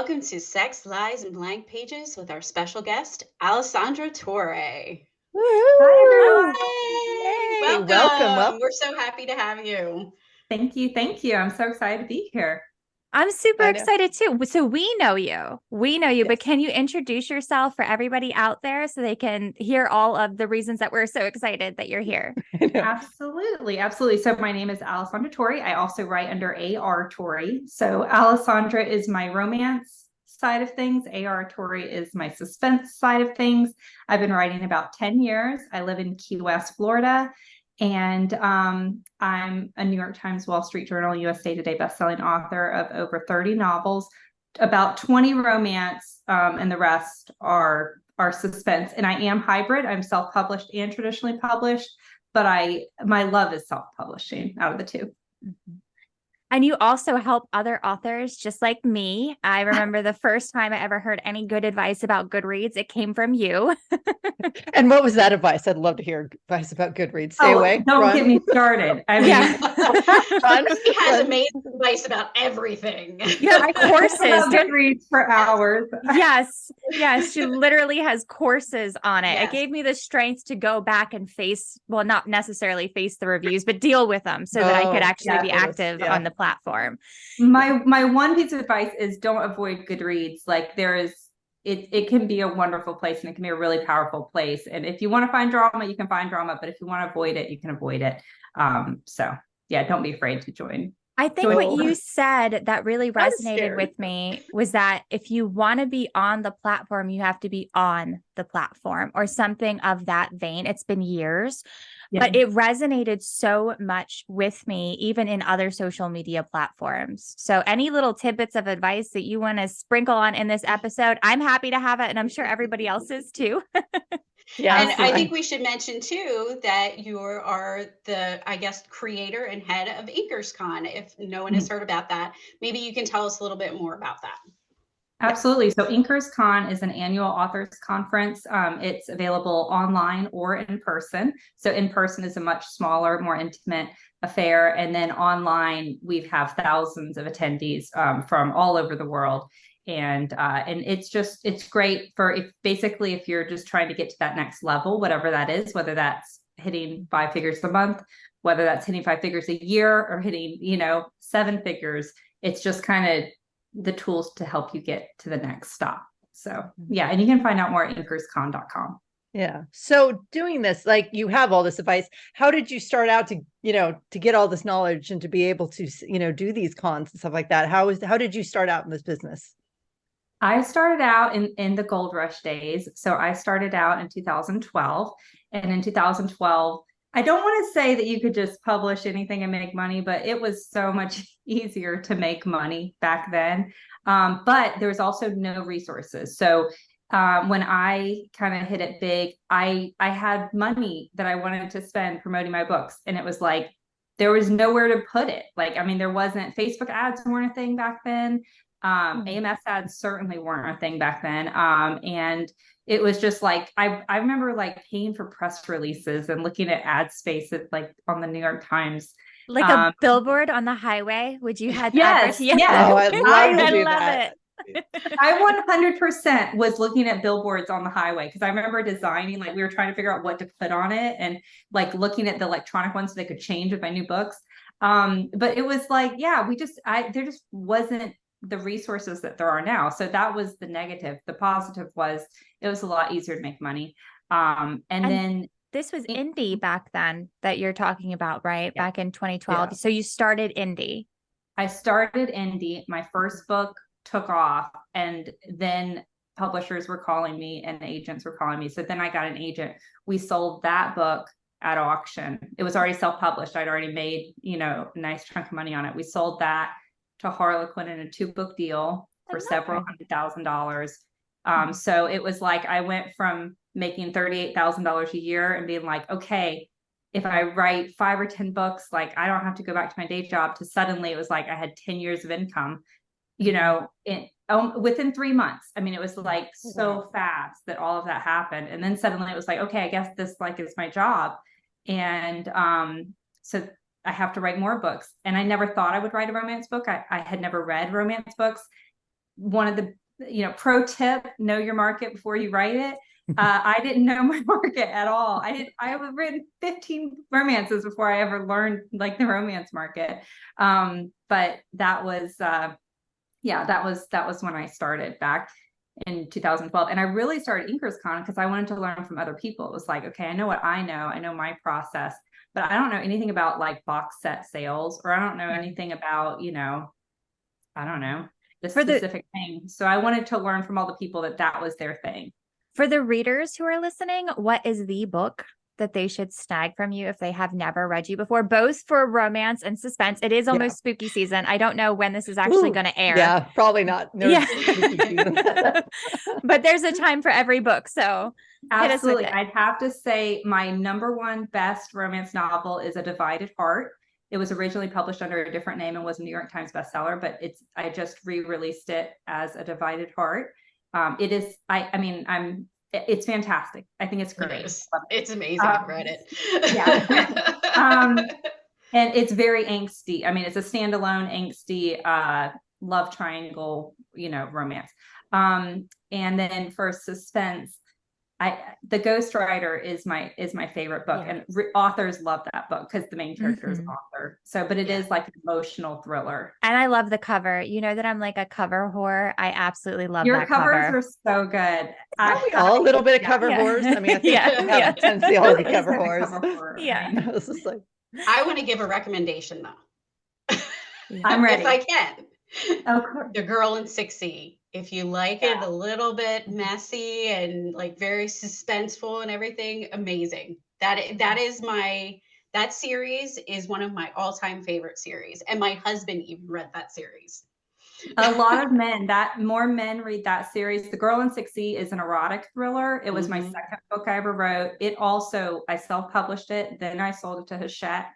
welcome to Sex, Lies, and Blank Pages with our special guest, Alessandra Torre. Hi, everyone. Yay! Hey, welcome. Welcome. We're so happy to have you. Thank you. Thank you. I'm so excited to be here. I'm super I know. excited too. So we know you. We know you, but Yes. can you introduce yourself for everybody out there so they can hear all of the reasons that we're so excited that you're here? I know. Absolutely. Absolutely. So my name is Alessandra Torre. I also write under AR Torre. So Alessandra is my romance side of things. AR Torre is my suspense side of things. I've been writing about 10 years. I live in Key West, Florida. And I'm a New York Times, Wall Street Journal, USA Today bestselling author of over 30 novels, about 20 romance, and the rest are suspense. And I am hybrid. I'm self-published and traditionally published, but my love is self-publishing out of the two. Mhm. And you also help other authors just like me. I remember the first time I ever heard any good advice about Goodreads, it came from you. And what was that advice? I'd love to hear advice about Goodreads. Stay away. Don't Run. get me started. I mean, Yeah. Run. He has Run. amazing advice about everything. You have courses. about Goodreads for hours. Yes. Yes. She literally has courses on it. Yes. It gave me the strength to go back and well, not necessarily face the reviews, but deal with them so that I could actually be active on the platform. My one piece of advice is don't avoid Goodreads. Like it can be a wonderful place and it can be a really powerful place. And if you want to find drama, you can find drama, but if you want to avoid it, you can avoid it. So yeah, don't be afraid to join. I think what you said that really resonated with me was that if you want to be on the platform, you have to be on the platform or something of that vein. It's been years, but it resonated so much with me, even in other social media platforms. So any little tidbits of advice that you want to sprinkle on in this episode, I'm happy to have it. And I'm sure everybody else is too. Yeah, and I think we should mention too that you are the, I guess, creator and head of InkersCon. If no one has heard about that, maybe you can tell us a little bit more about that. Absolutely. So InkersCon is an annual authors conference. It's available online or in person. So in person is a much smaller, more intimate affair. And then online, we have thousands of attendees from all over the world. And it's great for if you're just trying to get to that next level, whatever that is, whether that's hitting 5 figures a month, whether that's hitting 5 figures a year or hitting, 7 figures. It's just kind of the tools to help you get to the next stop. So yeah, and you can find out more at InkersCon.com. Yeah. So doing this, like you have all this advice. How did you start out to get all this knowledge and to be able to, do these cons and stuff like that? How did you start out in this business? I started out in the gold rush days. So I started out in 2012. And in 2012, I don't want to say that you could just publish anything and make money, but it was so much easier to make money back then. But there was also no resources. So when I kind of hit it big, I had money that I wanted to spend promoting my books. And it was like, there was nowhere to put it. Like, I mean, there wasn't, Facebook ads weren't a thing back then. AMS ads certainly weren't a thing back then. And it was just like, I remember like paying for press releases and looking at ad spaces like on the New York Times. Like a billboard on the highway. Would you have yes. Oh, I'd love to do that. I 100% was looking at billboards on the highway because I remember designing, like we were trying to figure out what to put on it and like looking at the electronic ones so they could change with my new books. But it was like, yeah, there just wasn't the resources that there are now. So that was the negative. The positive was it was a lot easier to make money. And then this was indie back then that you're talking about, right? Yeah. Back in 2012. Yeah. So you started indie. I started indie. My first book took off, and then publishers were calling me and agents were calling me. So then I got an agent. We sold that book at auction. It was already self-published. I'd already made, a nice chunk of money on it. We sold that to Harlequin in a 2-book deal for several $100,000. So it was like I went from making $38,000 a year and being like, okay, if I write 5 or 10 books, like I don't have to go back to my day job, to suddenly it was like I had 10 years of income, within 3 months. I mean, it was like so fast that all of that happened. And then suddenly it was like, okay, I guess this like is my job. And so I have to write more books. And I never thought I would write a romance book. I had never read romance books. one of the, pro tip, know your market before you write it. I didn't know my market at all. I have written 15 romances before I ever learned like the romance market. But that was, that was when I started back in 2012. And I really started InkersCon because I wanted to learn from other people. It was like, okay, I know what I know my process, but I don't know anything about like box set sales, or I don't know anything about, I don't know, the specific thing. So I wanted to learn from all the people that was their thing. For the readers who are listening, what is the book that they should snag from you if they have never read you before, both for romance and suspense? It is almost spooky season. I don't know when this is actually going to air. Yeah, probably not. No, but there's a time for every book. So absolutely. I'd have to say my number one best romance novel is A Divided Heart. It was originally published under a different name and was a New York Times bestseller, but I just re-released it as A Divided Heart. It is, it's fantastic. I think it's great. It's amazing. I've read it. And it's very angsty. I mean, it's a standalone angsty, love triangle, romance. And then for suspense, The Ghostwriter is my favorite book, and authors love that book because the main character is an author. So, but it is like an emotional thriller. And I love the cover. You know that I'm like a cover whore. I absolutely love your that covers cover. are so good. All a little bit of cover whores. I mean, I think we have a tendency all to be cover whores. Yeah. I want to give a recommendation though. I'm ready. If I can. Okay. The Girl in 6E. If you like it a little bit messy and like very suspenseful and everything, amazing. That series is one of my all-time favorite series. And my husband even read that series. A lot of more men read that series. The Girl in 6E is an erotic thriller. It was my second book I ever wrote. I self-published it. Then I sold it to Hachette.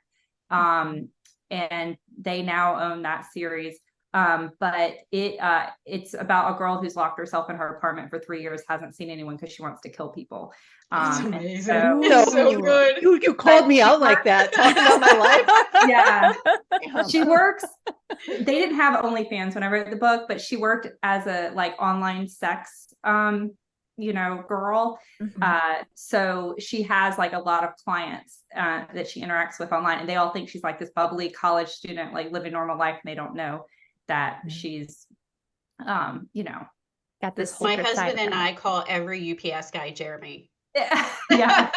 And they now own that series. But it's about a girl who's locked herself in her apartment for 3 years, hasn't seen anyone because she wants to kill people. That's amazing. So good. You called me out like that, talking about my life. Yeah. She works. They didn't have OnlyFans when I wrote the book, but she worked as a like online sex, girl. So she has like a lot of clients that she interacts with online, and they all think she's like this bubbly college student, like living normal life, and they don't know that she's, got this. My husband and I call every UPS guy Jeremy. Yeah.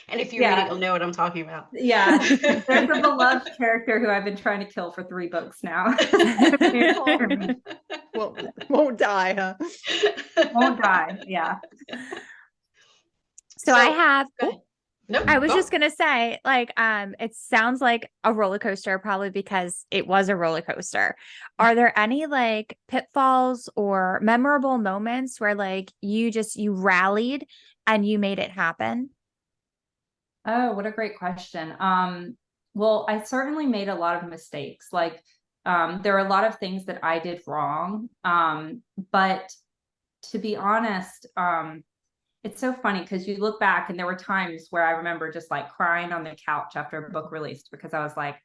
And if you read it, you'll know what I'm talking about. Yeah. There's a beloved character who I've been trying to kill for 3 books now. Well, won't die, huh? Won't die. Yeah. So I have. Nope, I was just going to say, like, it sounds like a roller coaster, probably because it was a roller coaster. Are there any like pitfalls or memorable moments where like you rallied and you made it happen? Oh, what a great question. Well, I certainly made a lot of mistakes. Like, there are a lot of things that I did wrong. But to be honest, it's so funny because you look back and there were times where I remember just like crying on the couch after a book released because I was like,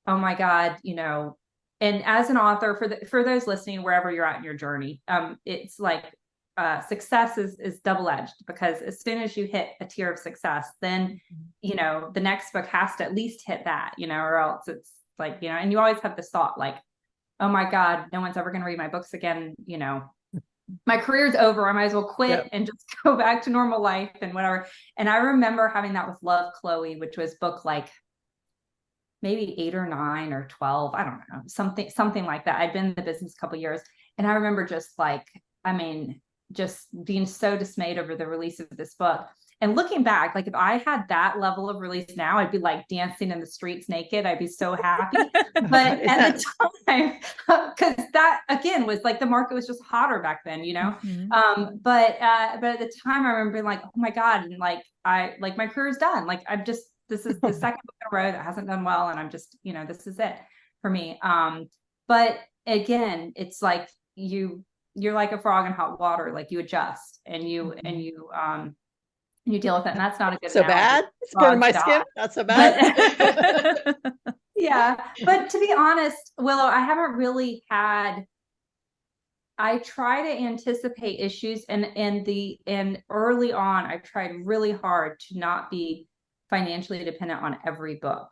oh my God, and as an author, for those listening, wherever you're at in your journey, it's like success is double-edged, because as soon as you hit a tier of success, then, the next book has to at least hit that, or else it's like, and you always have this thought like, oh my God, no one's ever going to read my books again. My career's over. I might as well quit and just go back to normal life and whatever. And I remember having that with Love, Chloe, which was book like maybe 8 or 9 or 12. I don't know, something like that. I'd been in the business a couple of years. And I remember just like, just being so dismayed over the release of this book. And looking back, like if I had that level of release now, I'd be like dancing in the streets naked. I'd be so happy. But at the time, because that again was like the market was just hotter back then, But at the time I remember being like, oh my God, and like my career's done. Like this is the second book in a row that hasn't done well, and I'm just, this is it for me. But again, it's like you're like a frog in hot water. Like you adjust and you deal with it, and that's not a good so bad. It's burning my skin. Not so bad. Yeah, but to be honest, Willow, I haven't really had I try to anticipate issues, and early on, I tried really hard to not be financially dependent on every book.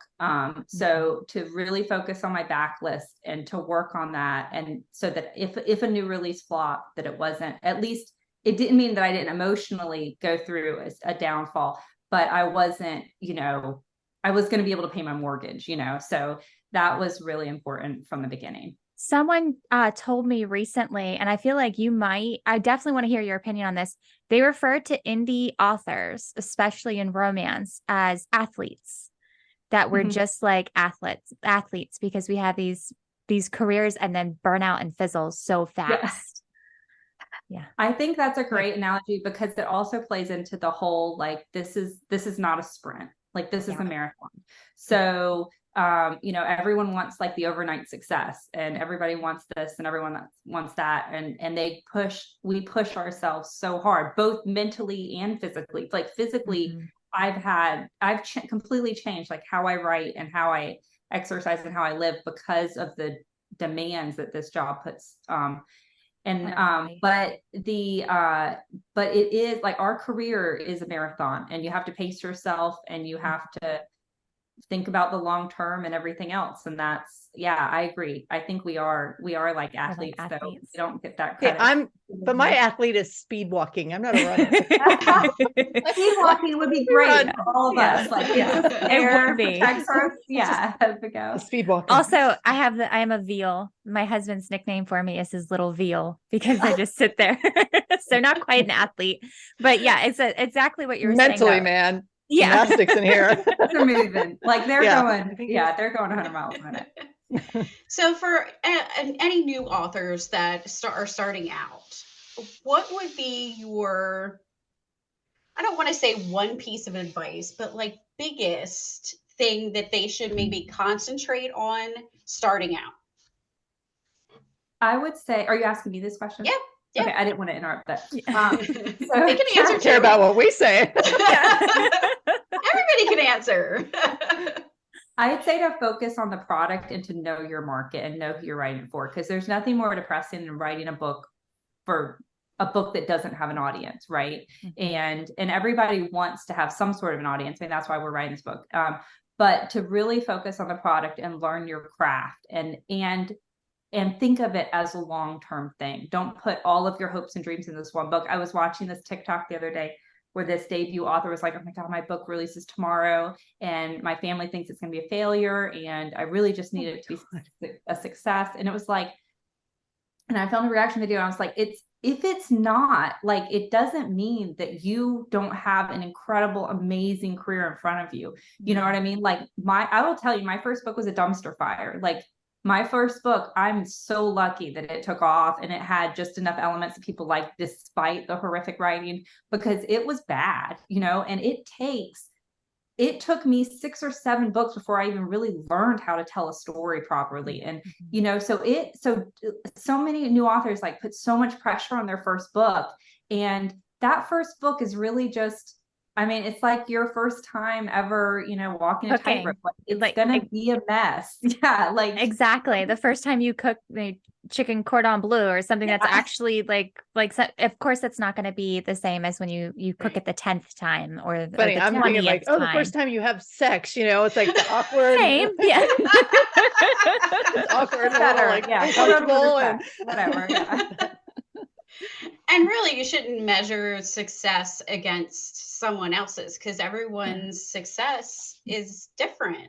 So to really focus on my backlist and to work on that. And so that if a new release flopped, that it wasn't, at least it didn't mean that I didn't emotionally go through a downfall, but I wasn't, I was going to be able to pay my mortgage, so that was really important from the beginning. Someone told me recently, and I feel like I definitely want to hear your opinion on this. They refer to indie authors, especially in romance, as athletes, that we're just like athletes, because we have these careers and then burn out and fizzle so fast. Yeah. I think that's a great analogy, because it also plays into the whole, like, this is not a sprint, like this is a marathon. So everyone wants like the overnight success, and everybody wants this and everyone wants that. And we push ourselves so hard, both mentally and physically. Like physically, I've completely changed like how I write and how I exercise and how I live because of the demands that this job puts. But it is like, our career is a marathon, and you have to pace yourself, and you have to think about the long term and everything else. And that's, I agree. I think we are like athletes, so we don't get that credit. But my athlete is speed walking. I'm not a runner. Speed walking would be great for all of us. Like, it would be. Speed walking. Also, I am a veal. My husband's nickname for me is his little veal, because I just sit there. So not quite an athlete, but it's exactly what you were mentally, saying. Man. Gymnastics in here. They're moving. Like they're going 100 miles a minute. So for any new authors that are starting out, what would be your, I don't want to say one piece of advice, but like biggest thing that they should maybe concentrate on starting out? I would say, are you asking me this question? Yeah. Okay, I didn't want to interrupt that. So they can answer. Care about what we say. Everybody can answer. I'd say to focus on the product and to know your market and know who you're writing for, because there's nothing more depressing than writing a book that doesn't have an audience, right? And everybody wants to have some sort of an audience. I mean, that's why we're writing this book. But to really focus on the product and learn your craft and think of it as a long-term thing. Don't put all of your hopes and dreams in this one book. I was watching this TikTok the other day where this debut author was like, oh my God, my book releases tomorrow and my family thinks it's going to be a failure. And I really just need it to be a success. And it was like, and I filmed a reaction video. And I was like, if it's not, like, it doesn't mean that you don't have an incredible, amazing career in front of you. You know what I mean? Like I will tell you, my first book was a dumpster fire. Like, my first book, I'm so lucky that it took off and it had just enough elements that people liked, despite the horrific writing, because it was bad, and it took me 6 or 7 books before I even really learned how to tell a story properly. And, so many new authors like put so much pressure on their first book. And that first book is really just, I mean, it's like your first time ever, walking a tightrope. It's gonna be a mess. Yeah, like exactly. The first time you cook chicken cordon bleu or something that's actually like, of course, that's not going to be the same as when you cook it the 10th time or the 20th I'm thinking like, time. the first time you have sex, it's like the awkward. Same, yeah. It's awkward, like uncomfortable and whatever. Yeah. And really, you shouldn't measure success against someone else's, because everyone's success is different.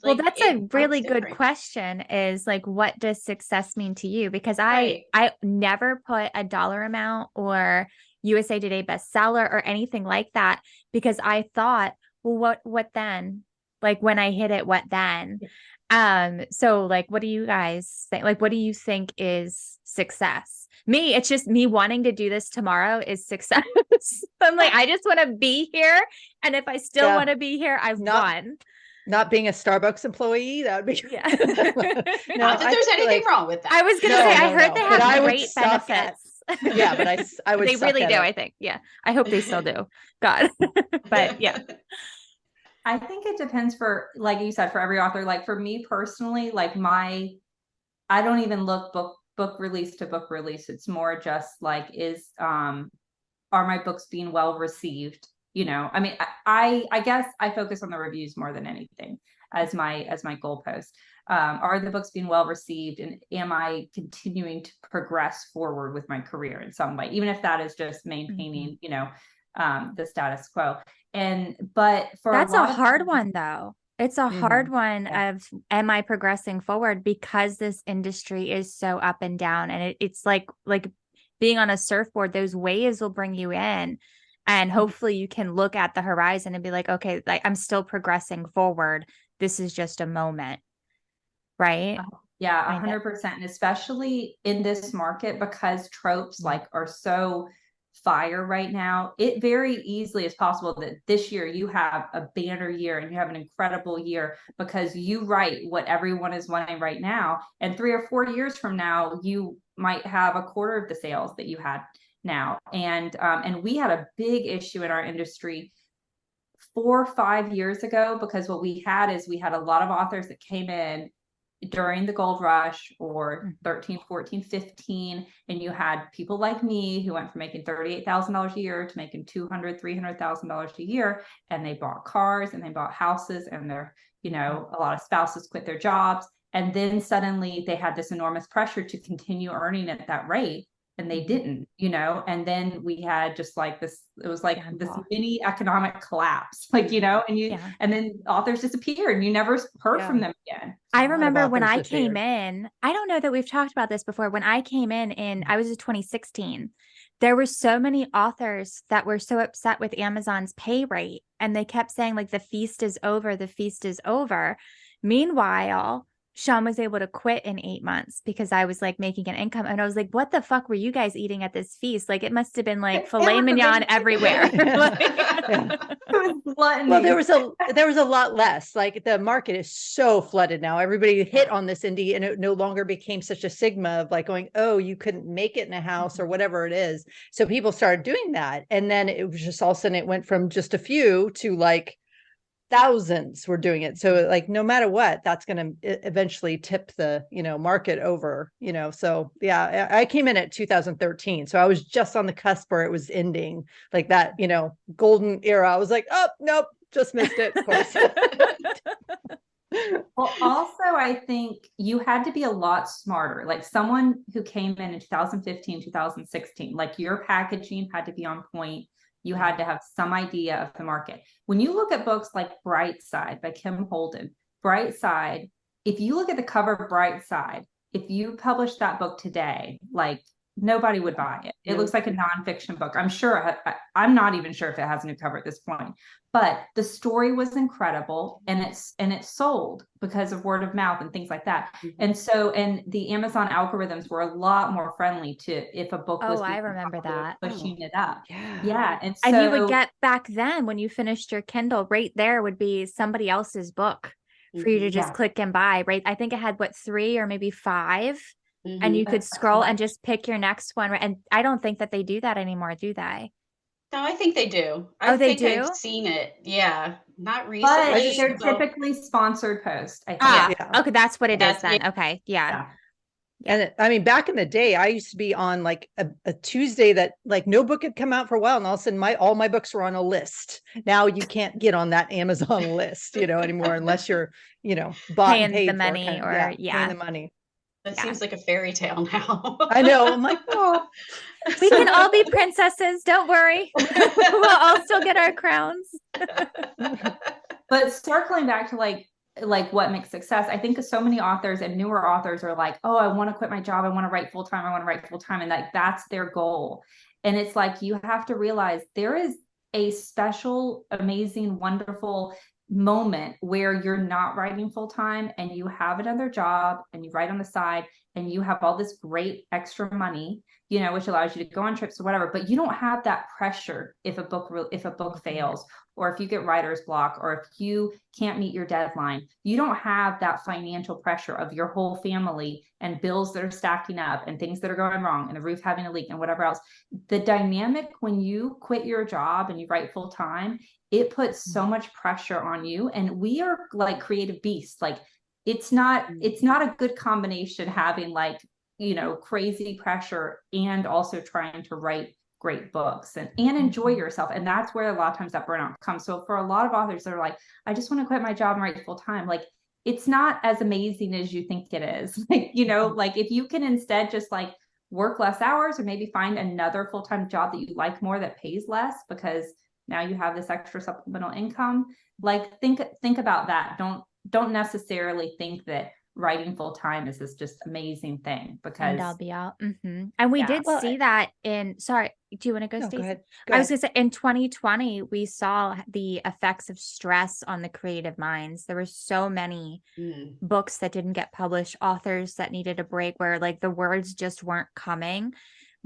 Well, that's a really good question, is like, what does success mean to you? Because I never put a dollar amount or USA Today bestseller or anything like that, because I thought, well, what then? Like, when I hit it, what then? So like, what do you guys think? Like, what do you think is success? Me, it's just me wanting to do this tomorrow is success. I'm like, I just want to be here. And if I still want to be here, I've won. Not being a Starbucks employee, that would be. Yeah. Not that there's anything wrong with that. I was going to say, I heard they have great benefits. Yeah, but I would. They really do, I think. Yeah. I hope they still do. God. But yeah. I think it depends like you said, for every author. Like for me personally, like I don't even look book book release to book release. It's more just like, are my books being well received? You know, I mean, I guess I focus on the reviews more than anything as my goalpost. Are the books being well received, and am I continuing to progress forward with my career in some way, even if that is just maintaining, you know, the status quo. But for that's a hard one though. It's a hard one of, am I progressing forward? Because this industry is so up and down, and it's like being on a surfboard, those waves will bring you in, and hopefully you can look at the horizon and be like, okay, like I'm still progressing forward. This is just a moment. Right. Yeah, 100%. And especially in this market, because tropes like are so fire right now, it very easily is possible that this year you have a banner year and you have an incredible year because you write what everyone is wanting right now. And 3 or 4 years from now, you might have a quarter of the sales that you had now. And we had a big issue in our industry 4 or 5 years ago, because what we had is we had a lot of authors that came in during the gold rush, or 13, 14, 15. And you had people like me who went from making $38,000 a year to making $200,000, $300,000 a year. And they bought cars and they bought houses, and they're, you know, a lot of spouses quit their jobs. And then suddenly they had this enormous pressure to continue earning at that rate. And they didn't, you know, and then we had just like this, it was like this mini economic collapse, like, you know, and then authors disappeared and you never heard from them again. I remember when I came in, I don't know that we've talked about this before. When I came in I was in 2016, there were so many authors that were so upset with Amazon's pay rate, and they kept saying like, the feast is over, the feast is over. Meanwhile, Sean was able to quit in 8 months because I was like making an income. And I was like, what the fuck were you guys eating at this feast? Like, it must have been like filet mignon everywhere. Well, there was a lot less. Like, the market is so flooded now. Everybody hit on this indie, and it no longer became such a stigma of like going, oh, you couldn't make it in a house or whatever it is. So people started doing that. And then it was just all of a sudden it went from just a few to like thousands were doing it. So like, no matter what, that's going to eventually tip the, you know, market over, you know? So yeah, I came in at 2013. So I was just on the cusp where it was ending, like that, you know, golden era. I was like, oh, nope, just missed it. Of course. Well, also, I think you had to be a lot smarter. Like someone who came in 2015, 2016, like your packaging had to be on point. You had to have some idea of the market. When you look at books like Brightside by Kim Holden, Brightside, if you look at the cover of Brightside, if you publish that book today, like nobody would buy it. It looks like a nonfiction book. I'm sure, I'm not even sure if it has a new cover at this point, but the story was incredible, and it sold because of word of mouth and things like that. And so, and the Amazon algorithms were a lot more friendly to if a book was, I remember that, pushing it up. Yeah. And so, and you would get, back then when you finished your Kindle, right there would be somebody else's book for you to just click and buy, right? I think it had 3 or maybe 5. And you could scroll and just pick your next one. And I don't think that they do that anymore, do they? No, I think they do. I think they do? I've seen it. Yeah. Not recently. But they're typically sponsored posts, I think. Okay. That's what it is then. Okay. Yeah. And I mean, back in the day, I used to be on like a Tuesday that like no book had come out for a while. And all of a sudden all my books were on a list. Now you can't get on that Amazon list, you know, anymore, unless you're, you know, paying the money paying the money. That seems like a fairy tale now. I know. I'm like, oh, we can all be princesses. Don't worry. We'll all still get our crowns. But circling back to like what makes success, I think so many authors and newer authors are like, oh, I want to quit my job. I want to write full time. I want to write full time. And like, that's their goal. And it's like, you have to realize there is a special, amazing, wonderful moment where you're not writing full time and you have another job and you write on the side and you have all this great extra money, you know, which allows you to go on trips or whatever, but you don't have that pressure if a book fails, or if you get writer's block, or if you can't meet your deadline. You don't have that financial pressure of your whole family and bills that are stacking up and things that are going wrong and the roof having a leak and whatever else. The dynamic when you quit your job and you write full time, it puts so much pressure on you. And we are like creative beasts. Like it's not a good combination having like crazy pressure and also trying to write great books and enjoy yourself. And that's where a lot of times that burnout comes. So for a lot of authors that are like, I just want to quit my job and write full time, like it's not as amazing as you think it is. Like, like if you can instead just like work less hours or maybe find another full-time job that you like more that pays less because now you have this extra supplemental income, like think about that. Don't necessarily think that writing full time is this just amazing thing, because And I'll be out. And we did see that sorry, do you want to go, No, Stacey? go ahead. I was gonna say in 2020, we saw the effects of stress on the creative minds. There were so many books that didn't get published, authors that needed a break where like the words just weren't coming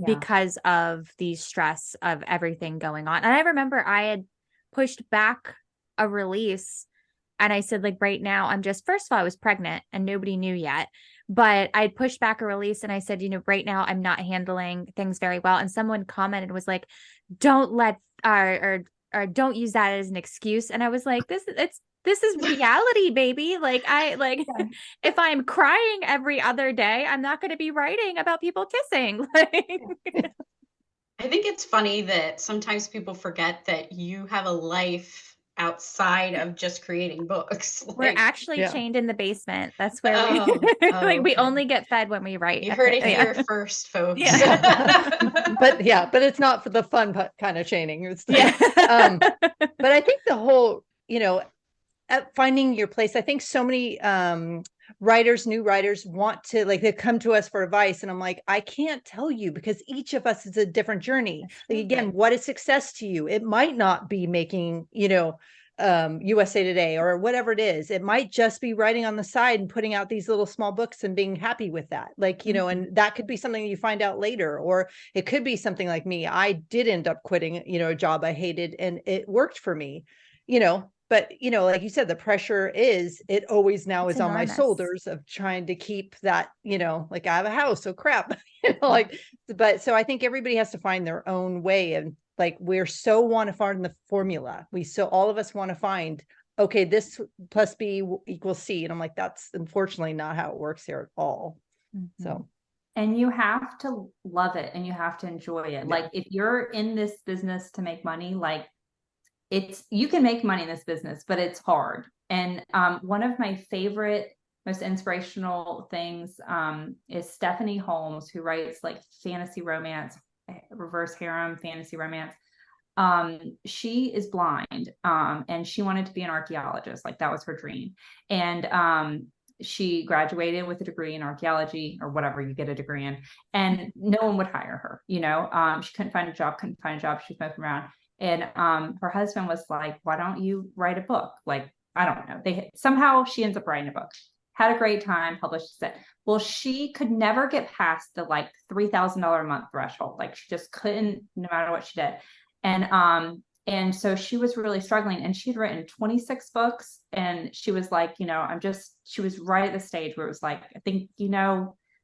because of the stress of everything going on. And I remember I had pushed back a release. And I said, like, right now, first of all, I was pregnant and nobody knew yet, but I'd pushed back a release and I said, right now I'm not handling things very well. And someone commented, was like, don't let, or don't use that as an excuse. And I was like, this is reality, baby. Like if I'm crying every other day, I'm not going to be writing about people kissing. I think it's funny that sometimes people forget that you have a life outside of just creating books. We're actually chained in the basement. That's where we only get fed when we write. You heard it here first, folks. But it's not for the fun kind of chaining. But I think the whole, at finding your place, I think so many new writers want to, like, they come to us for advice, and I'm like, I can't tell you, because each of us is a different journey. Like, again, what is success to you? It might not be making, USA Today or whatever it is. It might just be writing on the side and putting out these little small books and being happy with that. Like, and that could be something you find out later, or it could be something like me. I did end up quitting, a job I hated, and it worked for me, but, like you said, the pressure it always now is on my shoulders of trying to keep that, like, I have a house, so crap, but so I think everybody has to find their own way. And like, we're so want to find the formula. All of us want to find, okay, this plus B equals C. And I'm like, that's unfortunately not how it works here at all. So. And you have to love it and you have to enjoy it. Like, if you're in this business to make money, like, you can make money in this business, but it's hard. And one of my favorite, most inspirational things is Stephanie Holmes, who writes like fantasy romance, reverse harem fantasy romance. She is blind, and she wanted to be an archaeologist. Like, that was her dream. And she graduated with a degree in archaeology, or whatever you get a degree in, and no one would hire her. She couldn't find a job. She was moving around. And her husband was like, why don't you write a book? Like, I don't know. Somehow she ends up writing a book. Had a great time, published it. Well, she could never get past the like $3,000 a month threshold. Like, she just couldn't, no matter what she did. And so she was really struggling, and she'd written 26 books, and she was like, she was right at the stage where it was like, I think,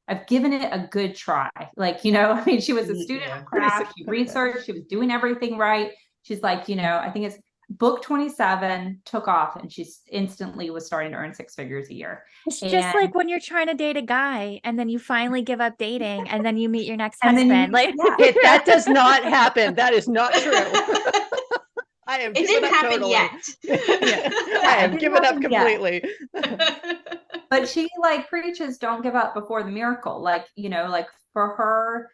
I've given it a good try. Like, she was a student of craft. She researched, she was doing everything right. She's like, I think it's book 27 took off, and she instantly was starting to earn 6 figures a year. It's just like when you're trying to date a guy and then you finally give up dating and then you meet your next husband. That does not happen. That is not true. It didn't happen yet. I have given up completely. But she like preaches, don't give up before the miracle. Like, like for her,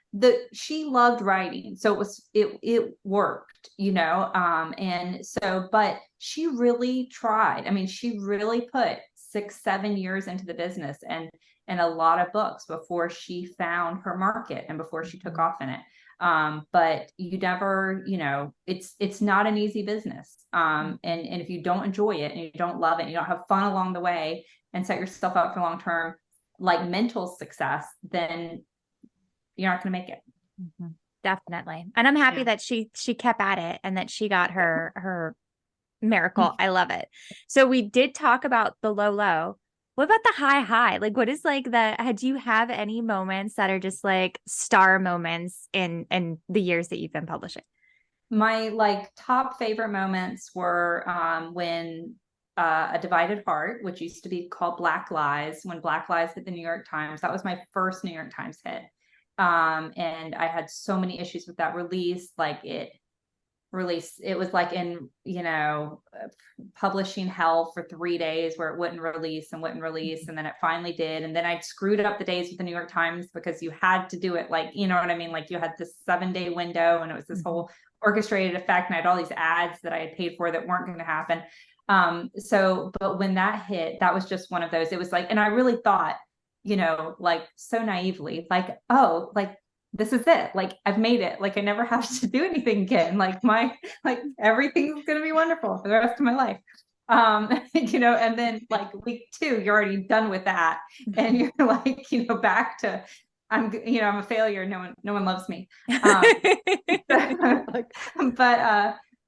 she loved writing. So it worked, and so, but she really tried. I mean, she really put 6-7 years into the business and a lot of books before she found her market and before she took off in it. But you never, it's not an easy business. And if you don't enjoy it and you don't love it, and you don't have fun along the way and set yourself up for long-term, like, mental success, then you're not going to make it. Definitely. And I'm happy that she kept at it and that she got her miracle. I love it. So we did talk about the low. What about the high? Like, what is like do you have any moments that are just like star moments in the years that you've been publishing? My like top favorite moments were when A Divided Heart, which used to be called Black Lies. When Black Lies hit the New York Times, that was my first New York Times hit. And I had so many issues with that release. Like it was like in, publishing hell for 3 days where it wouldn't release. And then it finally did. And then I screwed up the days with the New York Times because you had to do it like, you know what I mean? Like you had this 7-day window, and it was this whole orchestrated effect, and I had all these ads that I had paid for that weren't going to happen. But when that hit, that was just one of those. It was like, and I really thought, like so naively, like, oh, like this is it. Like I've made it. Like I never have to do anything again. Like everything's going to be wonderful for the rest of my life. And then like week 2, you're already done with that. And you're like, back to, I'm a failure. No one loves me.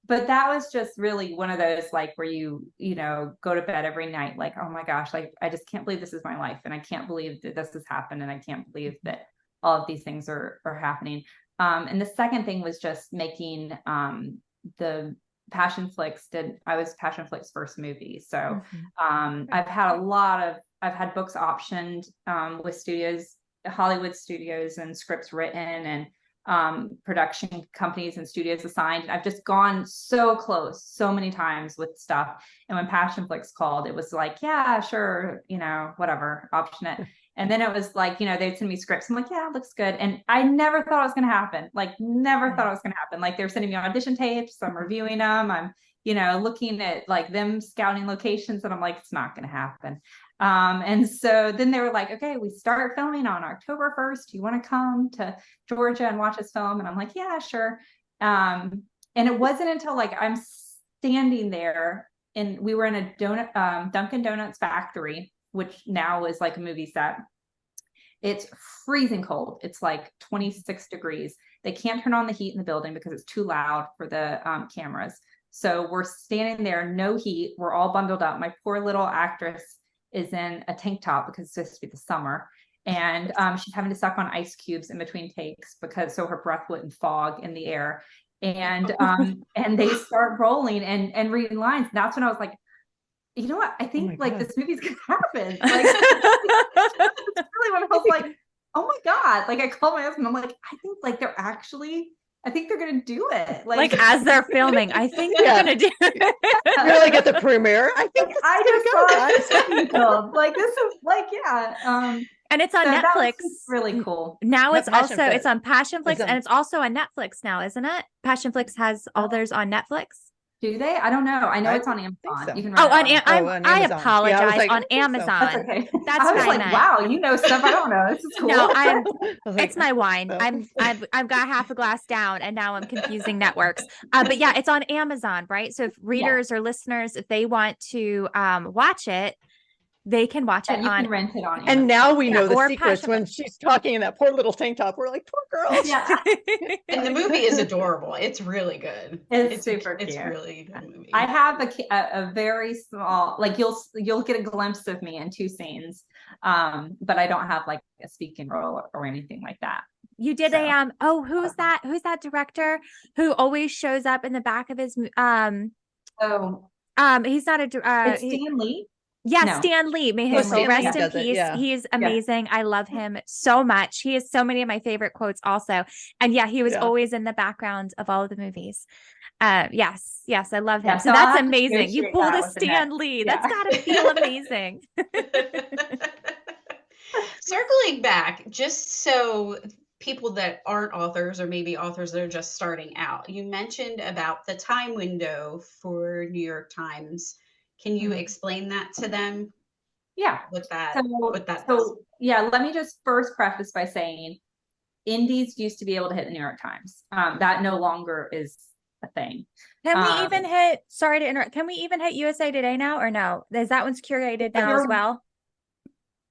But that was just really one of those, like, where you go to bed every night, like, oh my gosh, like, I just can't believe this is my life. And I can't believe that this has happened. And I can't believe that all of these things are happening. And the second thing was just making the Passion Flicks I was Passion Flicks' first movie. So I've had books optioned with studios, Hollywood studios, and scripts written, and production companies and studios assigned. I've just gone so close so many times with stuff. And when Passion Flicks called, it was like, yeah, sure, whatever, option it. And then it was like, they'd send me scripts. I'm like, yeah, it looks good. And I never thought it was going to happen. Like never thought it was going to happen. Like they're sending me audition tapes. I'm reviewing them. I'm, looking at like them scouting locations, and I'm like, it's not going to happen. And so then they were like, okay, we start filming on October 1st. Do you want to come to Georgia and watch us film? And I'm like, yeah, sure. And it wasn't until like I'm standing there, and we were in a Dunkin' Donuts factory, which now is like a movie set. It's freezing cold. It's like 26 degrees. They can't turn on the heat in the building because it's too loud for the cameras. So we're standing there, no heat. We're all bundled up. My poor little actress is in a tank top because it's supposed to be the summer. And she's having to suck on ice cubes in between takes so her breath wouldn't fog in the air. And and they start rolling and reading lines. And that's when I was like, you know what? I think this movie's gonna happen. Like that's really when I was like, oh my God. Like I called my husband, I'm like, I think they're gonna do it. Like as they're filming, I think they're gonna do it. You're like at the premiere. I think I just saw like this is like, yeah. And it's on Netflix. Really cool. Now it's on Passion Flicks, and it's also on Netflix now, isn't it? Passion Flicks has all theirs on Netflix. Do they? I don't know. I know it's on Amazon. So. You can I apologize. Yeah, like, on Amazon. That's okay. That's I was what like, I meant. wow, you know stuff I don't know. This is cool. No, it's my wine. I've got half a glass down, and now I'm confusing networks. But yeah, it's on Amazon, right? So if readers or listeners, if they want to watch it, they can watch it on. Can rent it on Amazon. And now we know the secrets when she's talking in that poor little tank top. We're like, poor girl. Yeah. And the movie is adorable. It's really good. It's super cute. It's really a good movie. I have a very small, like you'll get a glimpse of me in 2 scenes, but I don't have like a speaking role or anything like that. You did who's that director who always shows up in the back of his he's not a it's Stan Lee. Yeah, no. Stan Lee. May his soul rest in peace. Yeah. He's amazing. Yeah. I love him so much. He has so many of my favorite quotes also. And yeah, he was always in the background of all of the movies. Yes, I love him. So that's amazing. You pulled a Stan Lee. Yeah. That's gotta feel amazing. Circling back, just so people that aren't authors, or maybe authors that are just starting out, you mentioned about the time window for New York Times. Can you explain that to them? Yeah. Yeah, let me just first preface by saying indies used to be able to hit the New York Times. That no longer is a thing. Can we even hit, sorry to interrupt, can we even hit USA Today now or no? Is that one's curated now as well?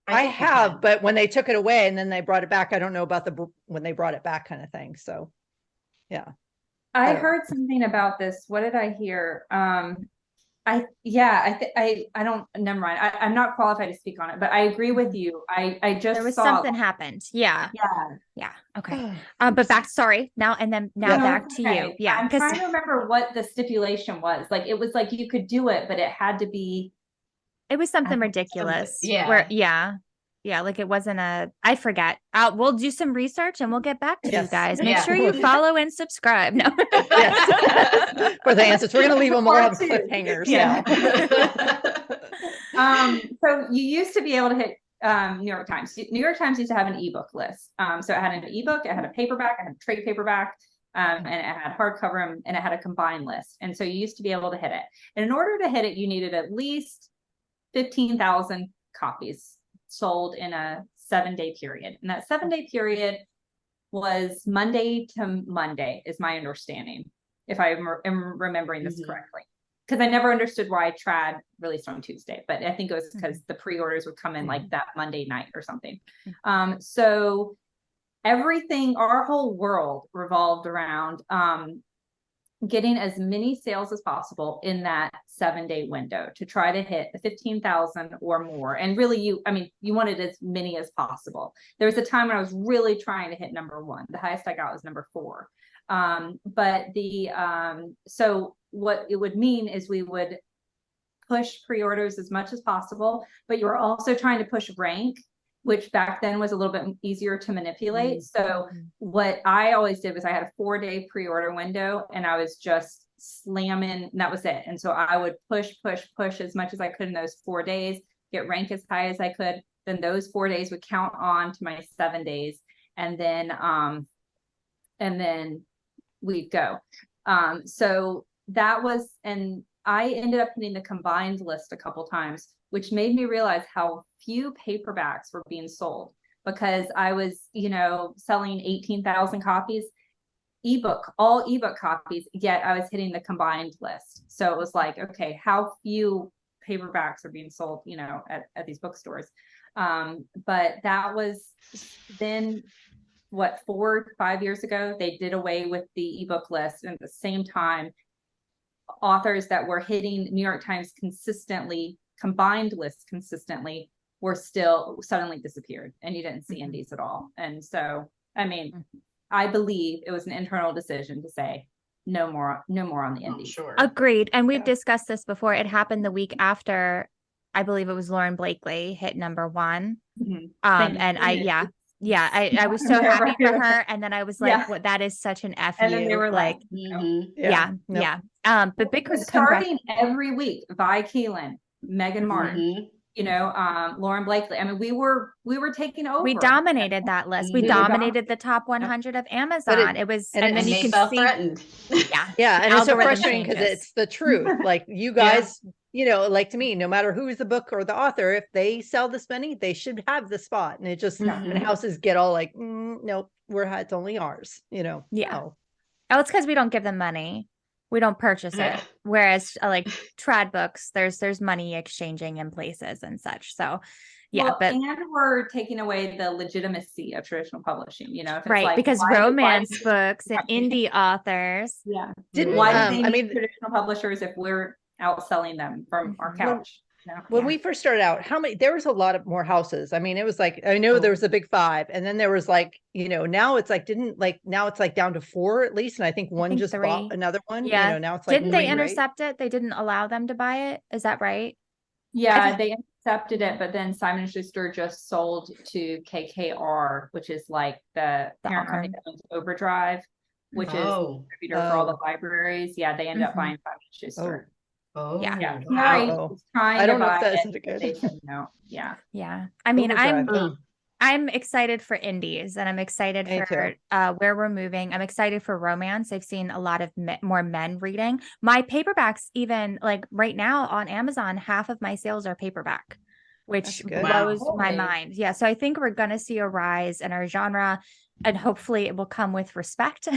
I have, but when they took it away and then they brought it back, I don't know about when they brought it back kind of thing. So yeah. I heard something about this. What did I hear? I don't, never mind. I'm not qualified to speak on it, but I agree with you. I just There was saw something happened. Yeah. Yeah. Okay. But back, sorry. Now back to you. Yeah. I'm trying to remember what the stipulation was. Like, it was like you could do it, but it had to be. It was something ridiculous. Yeah. Yeah. Like it wasn't I forget. We'll do some research and we'll get back to you guys. Make sure you follow and subscribe. No. Yes. For the answers. We're going to leave them all on cliffhangers. Yeah. So you used to be able to hit New York Times. New York Times used to have an ebook list. So it had an ebook, it had a paperback, it had a trade paperback, and it had hardcover, and it had a combined list. And so you used to be able to hit it. And in order to hit it, you needed at least 15,000 copies sold in a 7-day period. And that 7-day period was Monday to Monday, is my understanding, if I am remembering this correctly. Because I never understood why Trad released on Tuesday, but I think it was because the pre-orders would come in like that Monday night or something. So everything, our whole world revolved around getting as many sales as possible in that 7-day window to try to hit the 15,000 or more. And really, you wanted as many as possible. There was a time when I was really trying to hit number 1. The highest I got was number 4. So what it would mean is we would push pre-orders as much as possible, but you were also trying to push rank, which back then was a little bit easier to manipulate. So what I always did was I had a 4-day pre-order window, and I was just slamming, and that was it. And so I would push as much as I could in those 4 days, get rank as high as I could. Then those 4 days would count on to my 7 days. And then we'd go. So that was, and I ended up hitting the combined list a couple times, which made me realize how few paperbacks were being sold, because I was, selling 18,000 copies, all ebook copies, yet I was hitting the combined list. So it was like, okay, how few paperbacks are being sold, at these bookstores. But that was then, what, 4 to 5 years ago, they did away with the ebook list. And at the same time, authors that were hitting New York Times consistently, combined lists consistently, were still suddenly disappeared, and you didn't see indies at all. And so, I believe it was an internal decision to say no more on the indies. Sure. Agreed. And we've discussed this before. It happened the week after, I believe it was Lauren Blakely hit number 1. And I was so happy for her. And then I was like, well, that is such an F. And then they were like, but big starting every week, Vi Keelan, Megan Martin, Lauren Blakely. we were taking over. We dominated that list. We dominated the top 100 of Amazon. It was, and then you can see, threatened. Yeah. And it's so frustrating because it's the truth. Like, you guys, like, to me, no matter who's the book or the author, if they sell this many, they should have the spot. And it just, and houses get all like, nope, it's only ours, Yeah. Oh, it's because we don't give them money. We don't purchase it. Whereas like trad books, there's money exchanging in places and such. So and we're taking away the legitimacy of traditional publishing, right? Because romance books and indie authors. Yeah. Why do they need traditional publishers if we're outselling them from our couch? When we first started out, there was a lot of more houses. It was like, I know there was a big 5, and then there was like, now it's like, now it's like down to 4 at least. And I think one just 3. Bought another one. Yeah. Now it's like, didn't they intercept it? They didn't allow them to buy it. Is that right? Yeah, they intercepted it, but then Simon & Schuster just sold to KKR, which is like the parent company that owns Overdrive, which is a distributor for all the libraries. Yeah, they ended up buying Simon & Schuster. Oh, yeah. I don't know if that's good. No. Yeah. Yeah. I'm excited for indies, and I'm excited for where we're moving. I'm excited for romance. I've seen a lot of more men reading. My paperbacks, even like right now on Amazon, half of my sales are paperback, which blows my mind. Yeah. So I think we're going to see a rise in our genre, and hopefully it will come with respect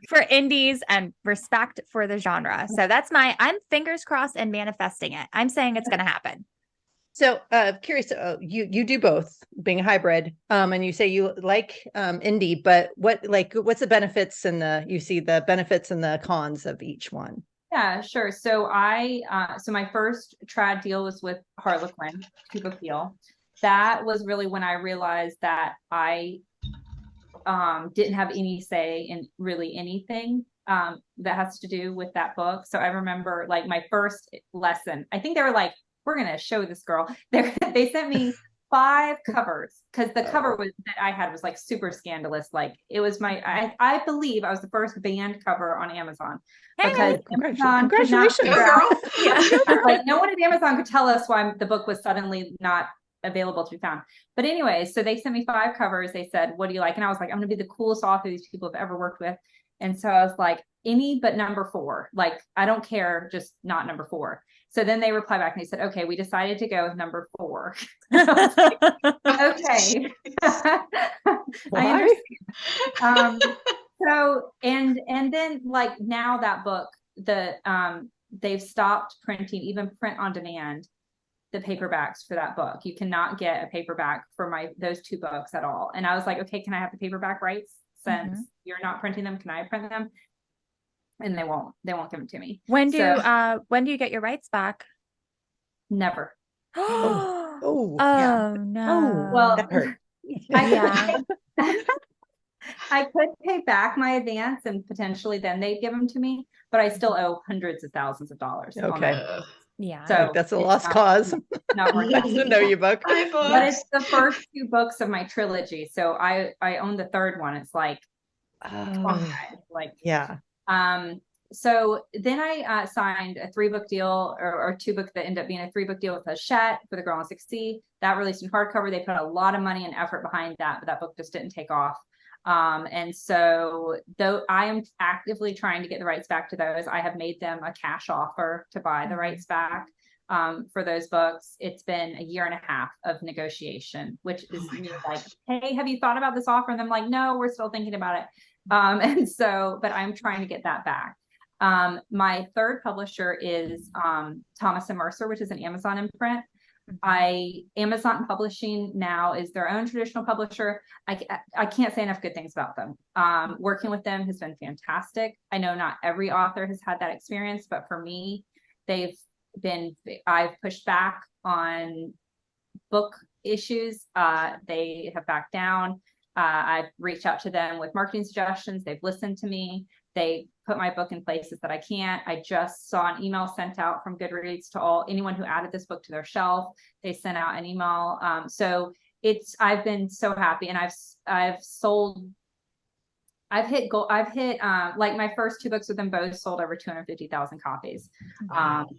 for indies and respect for the genre. So I'm fingers crossed and manifesting it. I'm saying it's going to happen. So curious, you do both, being a hybrid, and you say you like indie, but what's the benefits and you see the benefits and the cons of each one? Yeah, sure. So so my first trad deal was with Harlequin, 2-book deal. That was really when I realized that I didn't have any say in really anything that has to do with that book. So I remember like my first lesson, I think they were like, we're going to show this girl. They sent me 5 covers because the cover that I had was like super scandalous. Like it was I believe I was the first banned cover on Amazon because Amazon could not Congratulations. figure out, Yeah. like no one at Amazon could tell us why the book was suddenly not available to be found. But anyway, so they sent me 5 covers. They said, what do you like? And I was like, I'm going to be the coolest author these people have ever worked with. And so I was like, any but number 4. Like, I don't care, just not number 4. So then they replied back and they said, okay, we decided to go with number 4. Like, okay. I understand. So, and then like now that book, they've stopped printing, even print on demand, the paperbacks for that book. You cannot get a paperback for those 2 books at all. And I was like, okay, can I have the paperback rights since you're not printing them? Can I print them? And they won't give them to me. When do you get your rights back? Never. Oh yeah. no. Well, that hurt. I could pay back my advance and potentially then they'd give them to me, but I still owe hundreds of thousands of dollars. Okay. Yeah. So that's a lost cause. Not worth That's it. a know you book. But it's the first 2 books of my trilogy. So I own the 3rd one. It's like, yeah. So then I signed a 3-book deal or 2-book that ended up being a 3-book deal with Hachette for The Girl in 6C. That released in hardcover. They put a lot of money and effort behind that, but that book just didn't take off. And so though I am actively trying to get the rights back to those, I have made them a cash offer to buy the rights back for those books. It's been a year and a half of negotiation, which is like, hey, have you thought about this offer? And I'm like, no, we're still thinking about it. And so, but I'm trying to get that back. My 3rd publisher is Thomas and Mercer, which is an Amazon imprint. Amazon Publishing now is their own traditional publisher. I can't say enough good things about them. Working with them has been fantastic. I know not every author has had that experience, but for me, I've pushed back on book issues. They have backed down. I've reached out to them with marketing suggestions. They've listened to me. They put my book in places that I can't. I just saw an email sent out from Goodreads to anyone who added this book to their shelf. They sent out an email. So I've been so happy, and I've hit like my first 2 books with them both sold over 250,000 copies. Wow.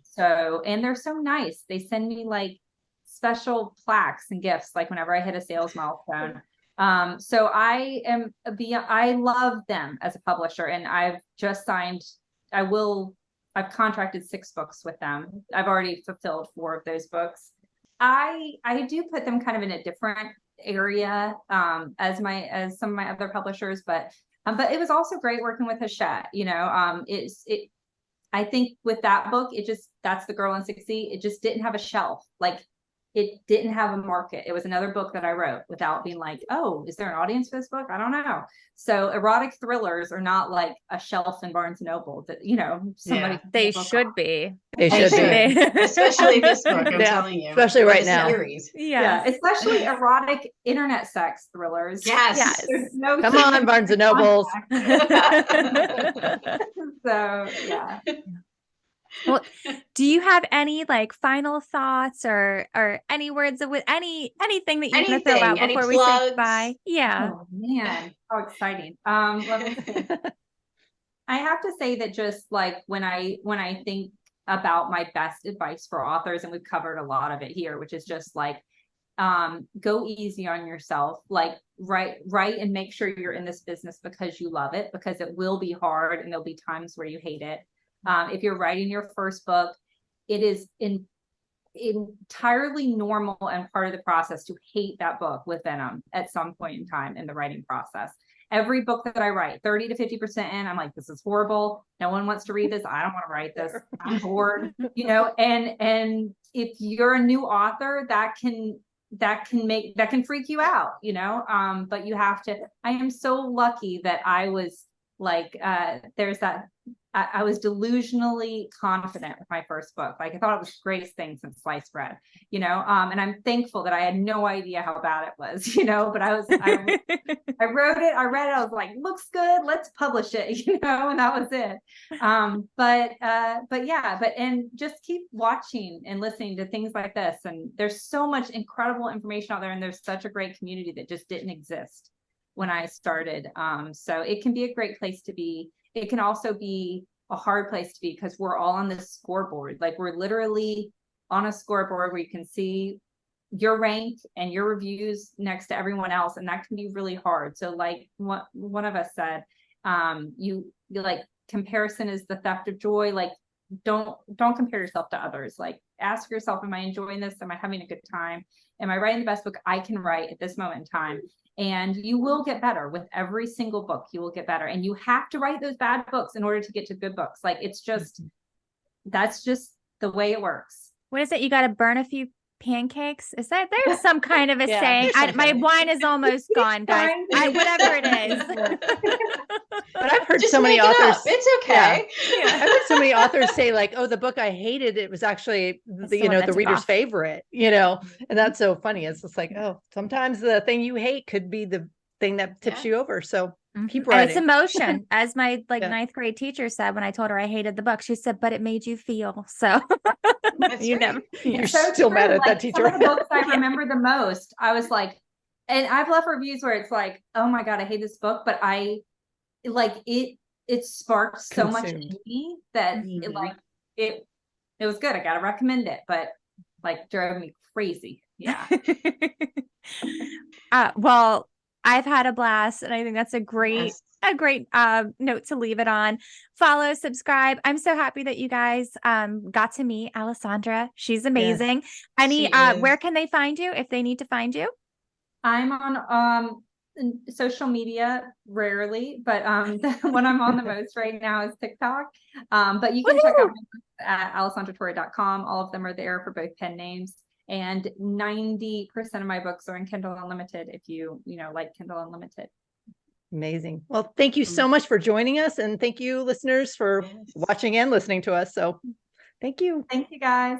And they're so nice. They send me like special plaques and gifts, like whenever I hit a sales milestone. So I love them as a publisher, and I've just signed, I've contracted 6 books with them. I've already fulfilled 4 of those books. I do put them kind of in a different area, as some of my other publishers, but it was also great working with Hachette. I think with that book, that's The Girl in 6C. It just didn't have a shelf. Like, it didn't have a market. It was another book that I wrote without being like, oh, is there an audience for this book? I don't know. So erotic thrillers are not like a shelf in Barnes & Noble that, somebody. They should be. They should be. Especially this book, I'm telling you. Especially right now. Series. Yeah, especially erotic internet sex thrillers. Yes. Come on, Barnes & Nobles. So, yeah. Well, do you have any like final thoughts or any words with anything that you want to throw out before we say goodbye? Yeah. Oh man, how exciting. Let me see. I have to say that just like when I think about my best advice for authors, and we've covered a lot of it here, which is just like go easy on yourself. Like write and make sure you're in this business because you love it, because it will be hard and there'll be times where you hate it. If you're writing your first book, it is entirely normal and part of the process to hate that book with venom at some point in time in the writing process. Every book that I write, 30 to 50% in, I'm like, this is horrible. No one wants to read this. I don't want to write this. I'm bored, and if you're a new author, that can freak you out, but you have to, I am so lucky that I was like, there's that I was delusionally confident with my first book. Like I thought it was the greatest thing since sliced bread, and I'm thankful that I had no idea how bad it was, but I wrote it, I read it, I was like, looks good, let's publish it, and that was it. And just keep watching and listening to things like this. And there's so much incredible information out there, and there's such a great community that just didn't exist when I started. So it can be a great place to be. It can also be a hard place to be because we're all on this scoreboard. Like we're literally on a scoreboard where you can see your rank and your reviews next to everyone else. And that can be really hard. So like what one of us said, you like comparison is the theft of joy. Like don't compare yourself to others. Like ask yourself, am I enjoying this? Am I having a good time? Am I writing the best book I can write at this moment in time? And you will get better with every single book. You will get better. And you have to write those bad books in order to get to good books. Like it's just, that's just the way it works. What is it? You got to burn a few pancakes? Is that there's some kind of a saying? My wine is almost gone, guys. Whatever it is. But I've heard Just so many make it authors. up. It's okay. Yeah. I've heard so many authors say like, "Oh, the book I hated, it was actually the reader's favorite." And that's so funny. It's just like, oh, sometimes the thing you hate could be the thing that tips you over. So keep writing. And it's emotion, as my ninth grade teacher said when I told her I hated the book. She said, "But it made you feel." So you're still mad at that teacher. Some of the books I remember the most, I was like, and I've left reviews where it's like, "Oh my God, I hate this book," but I like it. It sparked so much in me that it was good. I gotta recommend it, but like drove me crazy. Yeah. Well, I've had a blast, and I think that's a great note to leave it on. Follow, subscribe. I'm so happy that you guys got to meet Alessandra. She's amazing. Where can they find you if they need to find you? I'm on social media rarely, but the one I'm on the most right now is TikTok. But you can check out my books at alessandratorre.com. All of them are there for both pen names. And 90% of my books are in Kindle Unlimited if you like Kindle Unlimited. Amazing. Well, thank you so much for joining us. And thank you, listeners, for watching and listening to us. So thank you. Thank you, guys.